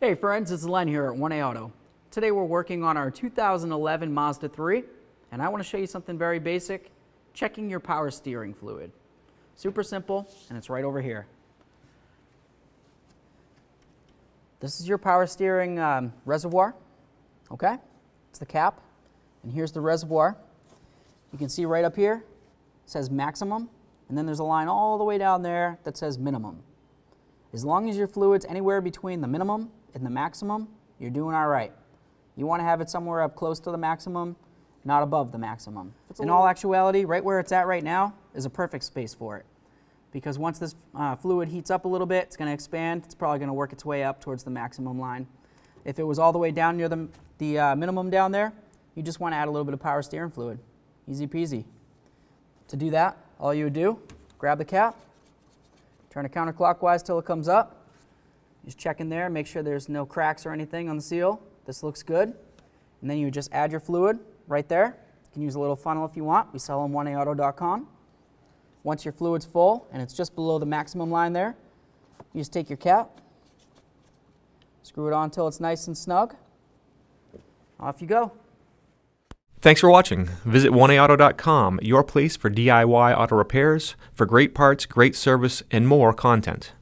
Hey friends, it's Len here at 1A Auto. Today we're working on our 2011 Mazda 3, and I want to show you something very basic, checking your power steering fluid. Super simple, and it's right over here. This is your power steering reservoir, okay? It's the cap, and here's the reservoir. You can see right up here, it says maximum, and then there's a line all the way down there that says minimum. As long as your fluid's anywhere between the minimum and the maximum, you're doing all right. You want to have it somewhere up close to the maximum, not above the maximum. In all actuality, right where it's at right now is a perfect space for it. Because once this fluid heats up a little bit, it's going to expand. It's probably going to work its way up towards the maximum line. If it was all the way down near the minimum down there, you just want to add a little bit of power steering fluid. Easy peasy. To do that, all you would do, grab the cap, turn it counterclockwise till it comes up. Just check in there, make sure there's no cracks or anything on the seal. This looks good. And then you just add your fluid right there. You can use a little funnel if you want. We sell on 1aauto.com. Once your fluid's full and it's just below the maximum line there, you just take your cap, screw it on until it's nice and snug. Off you go. Thanks for watching. Visit 1aauto.com, your place for DIY auto repairs, for great parts, great service, and more content.